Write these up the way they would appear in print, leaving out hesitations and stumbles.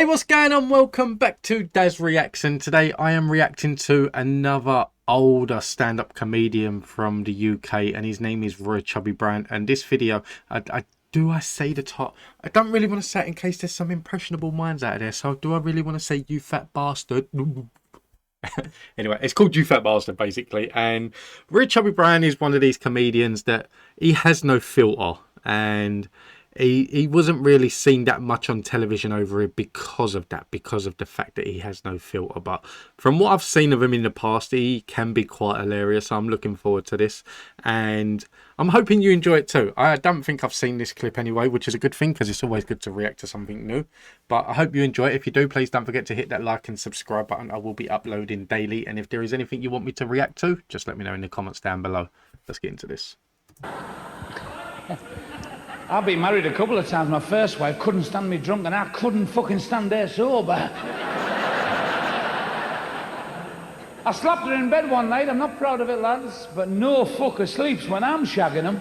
Hey, what's going on? Welcome back to Daz Reacts, and today I am reacting to another older stand-up comedian from the UK, and his name is Roy Chubby Brown. And this video, I say the top? I don't really want to say it in case there's some impressionable minds out there. So do I really want to say "you fat bastard"? Anyway, it's called "You Fat Bastard" basically. And Roy Chubby Brown is one of these comedians that he has no filter, and he wasn't really seen that much on television over here because of that, because of the fact that he has no filter. But from what I've seen of him in the past, he can be quite hilarious. So I'm looking forward to this, and I'm hoping you enjoy it too. I don't think I've seen this clip anyway, which is a good thing because it's always good to react to something new. But I hope you enjoy it. If you do, please don't forget to hit that like and subscribe button. I will be uploading daily, and if there is anything you want me to react to, just let me know in the comments down below. Let's get into this. I've been married a couple of times. My first wife couldn't stand me drunk, and I couldn't fucking stand her sober. I slapped her in bed one night. I'm not proud of it, lads, but no fucker sleeps when I'm shagging him.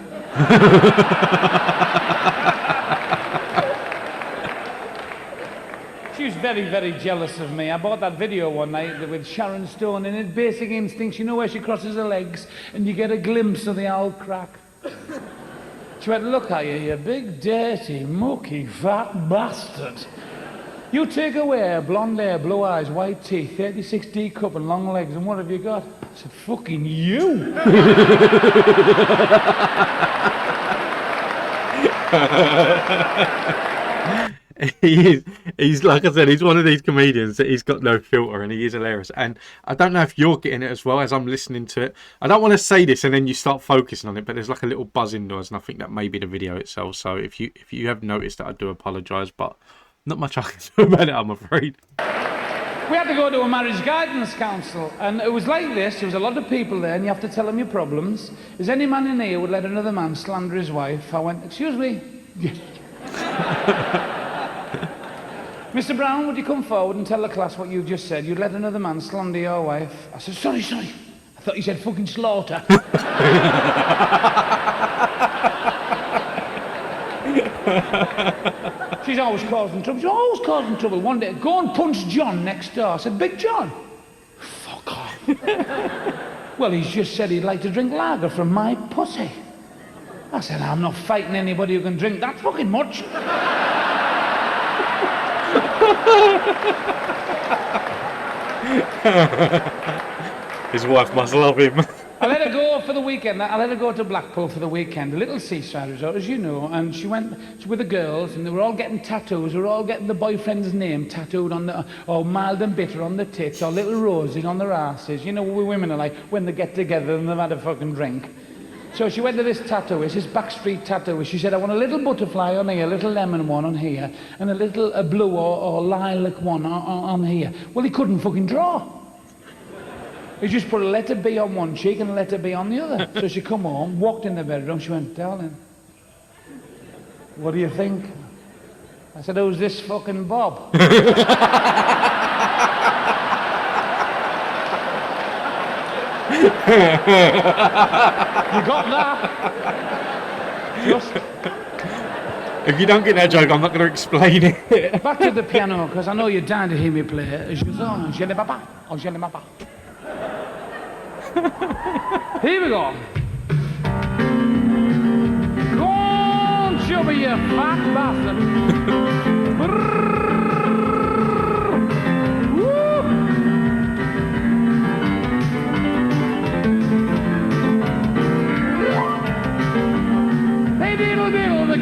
She was very, very jealous of me. I bought that video one night with Sharon Stone in it. Basic Instincts, you know, where she crosses her legs and you get a glimpse of the old crack. She went, "Look at you, you big, dirty, mucky, fat bastard. You take away her, blonde hair, blue eyes, white teeth, 36D cup and long legs, and what have you got?" I said, "Fucking you." He's like I said, he's one of these comedians that he's got no filter, and he is hilarious. And I don't know if you're getting it as well as I'm listening to it. I don't want to say this and then you start focusing on it, but there's like a little buzzing noise, and I think that may be the video itself. So if you have noticed that, I do apologise, but not much I can do about it, I'm afraid. We had to go to a marriage guidance council, and it was like this. There was a lot of people there, and you have to tell them your problems. Is any man in here would let another man slander his wife? I went, "Excuse me." "Mr. Brown, would you come forward and tell the class what you just said? You'd let another man slander your wife." I said, sorry. I thought you said fucking slaughter." She's always causing trouble. One day, "Go and punch John next door." I said, "Big John?" "Fuck off." "Well, he's just said he'd like to drink lager from my pussy." I said, "I'm not fighting anybody who can drink that fucking much." His wife must love him. I let her go for the weekend. I let her go to Blackpool for the weekend, a little seaside resort, as you know, and she went with the girls, and they were all getting tattoos. They were all getting the boyfriend's name tattooed on the, or mild and bitter on the tits, or little roses on their asses. You know what women are like when they get together and they've had a fucking drink. So she went to this tattooist, this backstreet tattooist. She said, "I want a little butterfly on here, a little lemon one on here, and a little blue or lilac one on here." Well, he couldn't fucking draw. He just put a letter B on one cheek and a letter B on the other. So she come home, walked in the bedroom, she went, "Darling, what do you think?" I said, "Who's this fucking Bob?" You got that? Just. If you don't get that joke, I'm not going to explain it. Back to the piano, because I know you're dying to hear me play it. Here we go. Go on, Chubby, you fat bastard.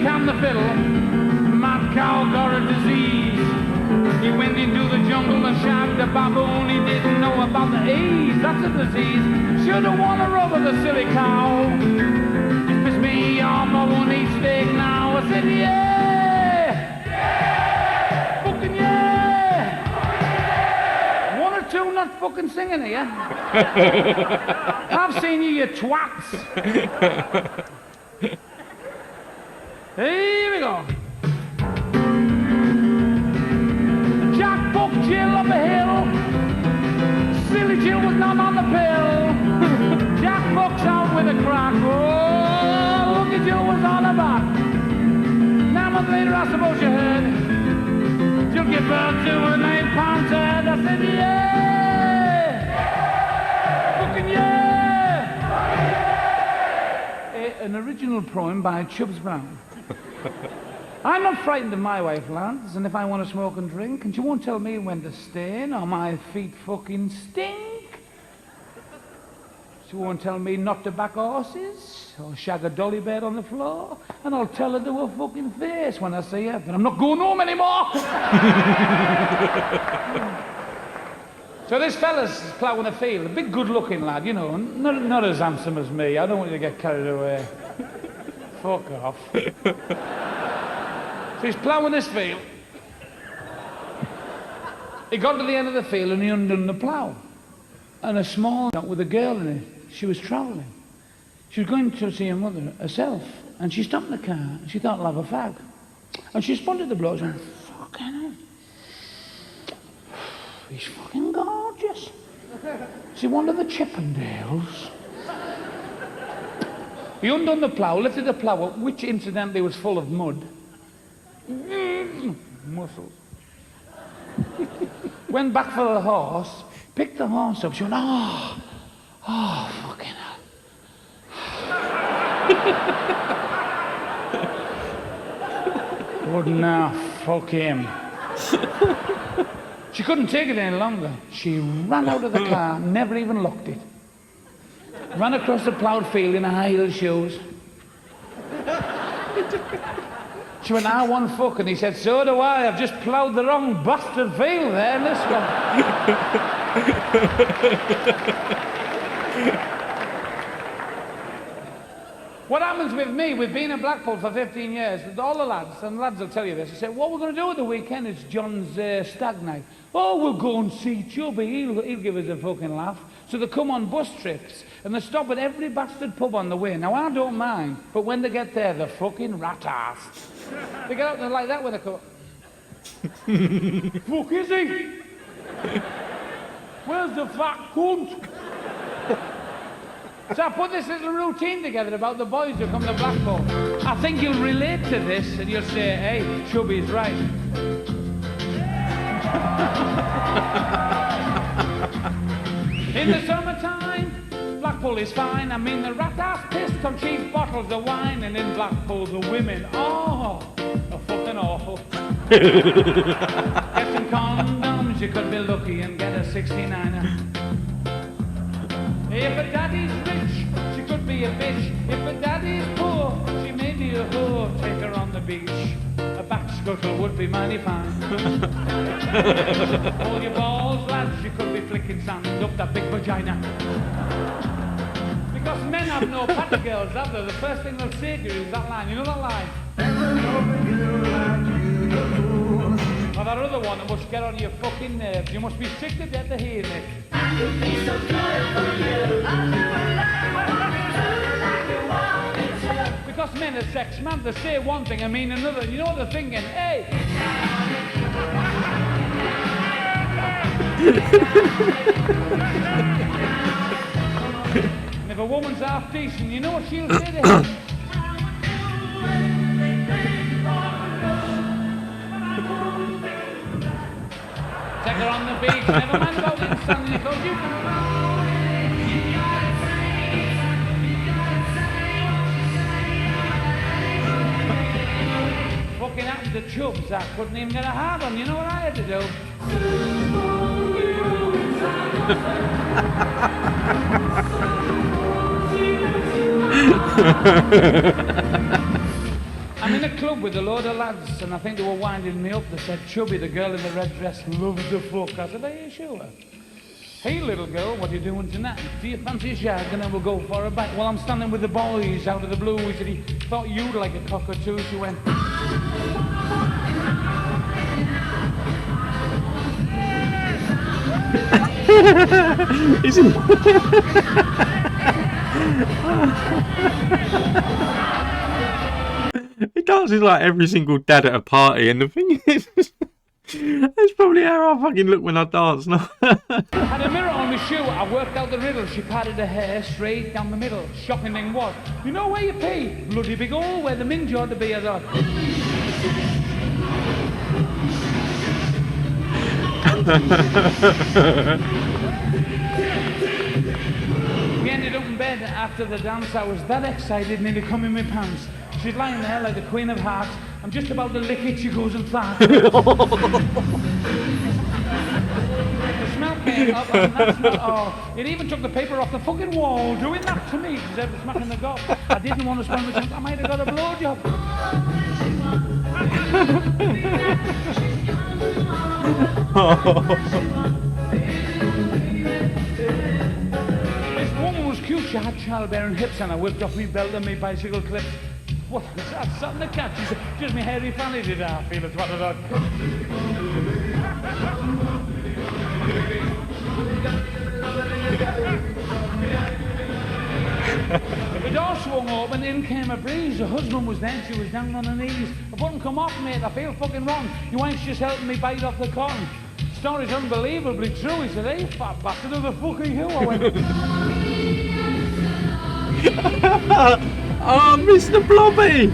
Cam the fiddle, mad cow got a disease. He went into the jungle and shagged the baboon. He didn't know about the AIDS, that's a disease. Should've won a rub of the silly cow. Just miss me on my one eat steak now. I said, yeah! Yeah! Fucking yeah! Yeah! One or two not fucking singing here. I've seen you twats. Here we go. Jack booked Jill up a hill. Silly Jill was not on the pill. Jack book's out with a crack. Oh, look at Jill was on her back. Now, a month later, I suppose you heard. She'll give birth to an 8-pound tad. I said, yeah! Fucking yeah! An original poem by Chubby Brown. I'm not frightened of my wife, lads, and if I want to smoke and drink, and she won't tell me when to stain, or my feet fucking stink. She won't tell me not to back horses, or shag a dolly bed on the floor, and I'll tell her to her fucking face when I see her that I'm not going home anymore. So this fella's ploughing a field, a big good-looking lad, you know, not as handsome as me. I don't want you to get carried away. Fuck off. So he's ploughing this field. He got to the end of the field and he undone the plough. And a small yacht with a girl in it, she was travelling. She was going to see her mother herself. And she stopped in the car and she thought, I'll have a fag. And she spotted the bloke and went, fucking hell. He's fucking gorgeous. Is he one of the Chippendales? He undone the plough, lifted the plough up, which incidentally was full of mud. Muscles. Went back for the horse, picked the horse up. She went, oh, fucking hell. Good enough, fuck him. She couldn't take it any longer. She ran out of the car, never even locked it. Ran across the ploughed field in her high-heel shoes. She went, I want fuck, and he said, so do I. I've just ploughed the wrong bastard field there in this one. What happens with me, we've been in Blackpool for 15 years, with all the lads, and the lads will tell you this. They say, what we're going to do at the weekend is John's stag night. Oh, we'll go and see Chubby, he'll give us a fucking laugh. So they come on bus trips, and they stop at every bastard pub on the way. Now, I don't mind, but when they get there, they're fucking rat-assed. They get out and they're like that when they come. Fuck is he? Where's the fat cunt? So I put this little routine together about the boys who come to Blackpool. I think you'll relate to this and you'll say, hey, Chubby's right. In the summertime, Blackpool is fine. I mean, the rat-ass pissed on cheap bottles of wine. And in Blackpool, the women, are fucking awful. Get some condoms, you could be lucky and get a 69er. If a daddy's rich, she could be a bitch. If a daddy's poor, she may be a whore. Take her on the beach. A back scuttle would be mighty fine. All your balls, lads, you could be flicking sand up that big vagina. Because men have no patty girls, have they? The first thing they'll say to you is that line. You know that line? Or that other one that must get on your fucking nerves. You must be sick to death to hear it. Because men are sex mad, they say one thing and mean another. You know what they're thinking? Hey! And if a woman's half decent, you know what she'll say to him? Take her on the beach, never mind about it, standing because you can. Fucking happened to Chubbs, I couldn't even get a hard on. You know what I had to do? I'm in a club with a load of lads, and I think they were winding me up. They said, Chubby, the girl in the red dress, loves the fuck. I said, are you sure? Hey, little girl, what are you doing tonight? Do you fancy a shag? And then we'll go for a bite. Well, I'm standing with the boys out of the blue. He said he thought you'd like a cockatoo. She went... He dances like every single dad at a party, and the thing is, that's probably how I fucking look when I dance. No? Had a mirror on my shoe, I worked out the riddle. She parted her hair straight down the middle. Shocking thing was, you know where you pee? Bloody big hole where the minge ought to be, I thought. We ended up in bed after the dance. I was that excited, nearly come in my pants. She's lying there like the Queen of Hearts. I'm just about to lick it, she goes and farts. The smell came up, and that's not all. It even took the paper off the fucking wall, doing that to me. She said, "It's smacking the gob." I didn't want to spoil my chance. I might have got a blowjob. This woman was cute. She had childbearing hips, and I whipped off me belt and me bicycle clips. What? That's something to catch. She said, "Just me hairy fanny did I feel it's what it was." The door swung open, in came a breeze. The husband was there, she was down on her knees. "I wouldn't come off, mate, I feel fucking wrong. You ain't just helping me bite off the cotton." "Story's unbelievably true." He said, "Hey, fat bastard, who the fuck are you?" I went, Oh, Mr. Blobby!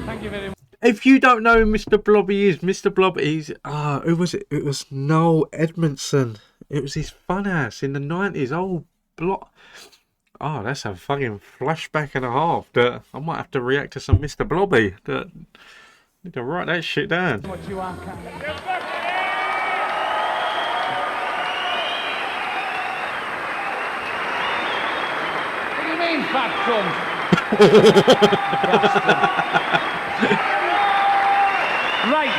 "Thank you very much." If you don't know who Mr. Blobby is, Mr. Blobby is... who was it? It was Noel Edmondson. It was his fun house in the 90s. Oh, Oh, that's a fucking flashback and a half. That I might have to react to some Mr. Blobby. That need to write that shit down. What you are, Cam. What do you mean, fat cunt? Right.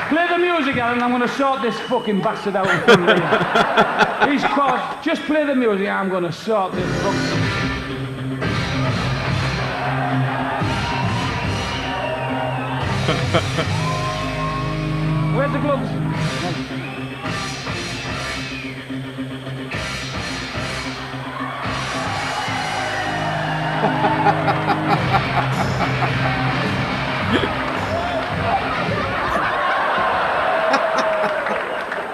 Play the music, Alan, I'm going to sort this fucking bastard out in front of you. He's caught. Just play the music, I'm going to sort this fucking... Where's the gloves?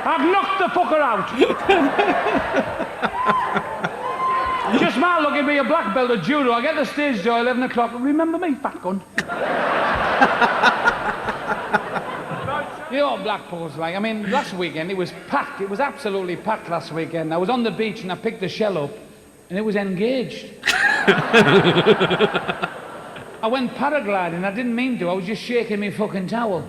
I've knocked the fucker out. Just man looking me a black belt at judo. I get the stage door 11 o'clock. Remember me, fat cunt? You know what Blackpool's like. I mean, last weekend it was packed. It was absolutely packed last weekend. I was on the beach and I picked the shell up and it was engaged. I went paragliding. I didn't mean to. I was just shaking my fucking towel.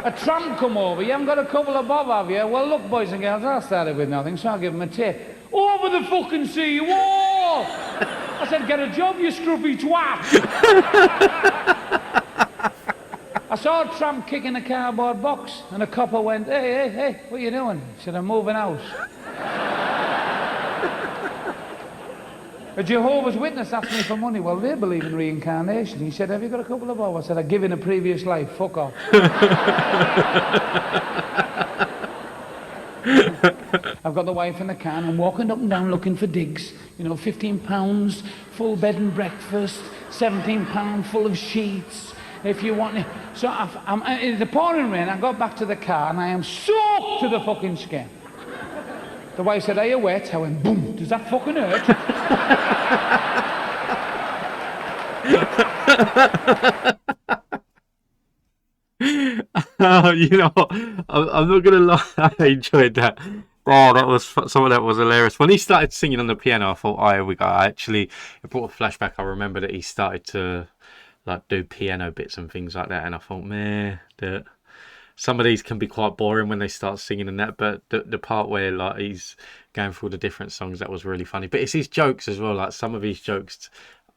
A tramp come over. "You haven't got a couple of bob, have you?" "Well, look, boys and girls, I started with nothing, so I'll give him a tip." "Over the fucking sea wall!" I said, "Get a job, you scruffy twat." I saw a tramp kicking a cardboard box, and a copper went, hey, what are you doing?" He said, "I'm moving out." A Jehovah's Witness asked me for money. Well, they believe in reincarnation. He said, "Have you got a couple of bob?" I said, "I give in a previous life, fuck off." I've got the wife in the car and I'm walking up and down looking for digs. You know, £15, full bed and breakfast, £17 full of sheets. If you want... So it's the pouring rain. I got back to the car and I am soaked to the fucking skin. The wife said, "Are you wet?" I went, boom. "Does that fucking hurt?" You know what? I'm not gonna lie. I enjoyed that. Oh, that was some of that was hilarious. When he started singing on the piano, I thought, "Oh, here we go." It brought a flashback. I remember that he started to like do piano bits and things like that, and I thought, man, that some of these can be quite boring when they start singing and that. But the part where like he's going through the different songs, that was really funny. But it's his jokes as well. Like some of his jokes,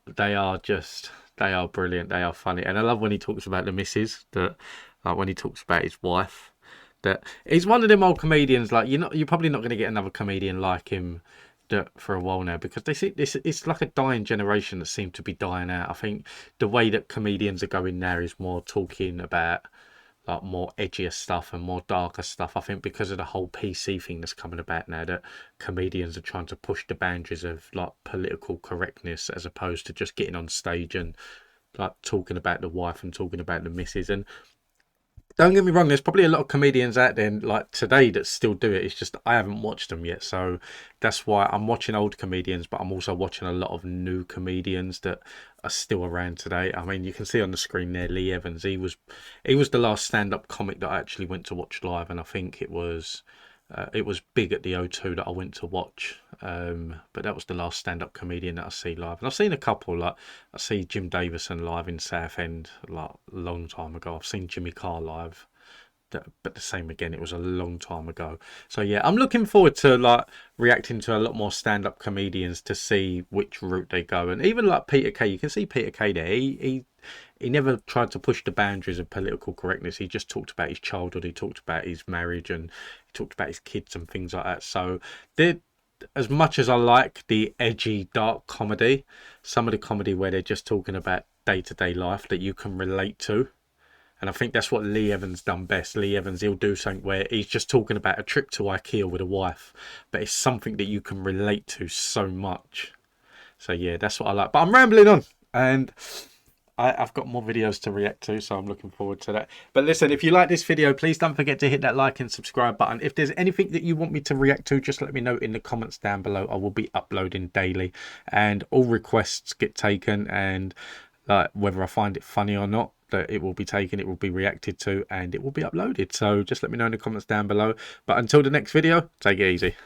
they are brilliant. They are funny, and I love when he talks about the missus. That like when he talks about his wife. That he's one of them old comedians. Like you're probably not going to get another comedian like him for a while now, because they see this. It's like a dying generation that seem to be dying out. I think the way that comedians are going now is more talking about like more edgier stuff and more darker stuff. I think because of the whole PC thing that's coming about now, that comedians are trying to push the boundaries of like political correctness as opposed to just getting on stage and like talking about the wife and talking about the missus. And Don't get me wrong, there's probably a lot of comedians out there like today that still do it. It's just I haven't watched them yet. So that's why I'm watching old comedians, but I'm also watching a lot of new comedians that are still around today. I mean, you can see on the screen there Lee Evans. He was the last stand-up comic that I actually went to watch live, and I think it was big at the O2 that I went to watch. But that was the last stand-up comedian that I see live. And I've seen a couple, like I see Jim Davison live in Southend like a long time ago. I've seen Jimmy Carr live, but the same again, it was a long time ago. So yeah, I'm looking forward to like reacting to a lot more stand-up comedians to see which route they go. And even like Peter Kay, you can see Peter Kay there. He never tried to push the boundaries of political correctness. He just talked about his childhood. He talked about his marriage, and he talked about his kids and things like that. So there, as much as I like the edgy, dark comedy, some of the comedy where they're just talking about day-to-day life that you can relate to. And I think that's what Lee Evans done best. Lee Evans, he'll do something where he's just talking about a trip to IKEA with a wife, but it's something that you can relate to so much. So yeah, that's what I like. But I'm rambling on, and I've got more videos to react to, so I'm looking forward to that. But listen, if you like this video, please don't forget to hit that like and subscribe button. If there's anything that you want me to react to, just let me know in the comments down below. I will be uploading daily, and all requests get taken, and like whether I find it funny or not, that it will be taken, it will be reacted to, and it will be uploaded. So just let me know in the comments down below. But until the next video, take it easy.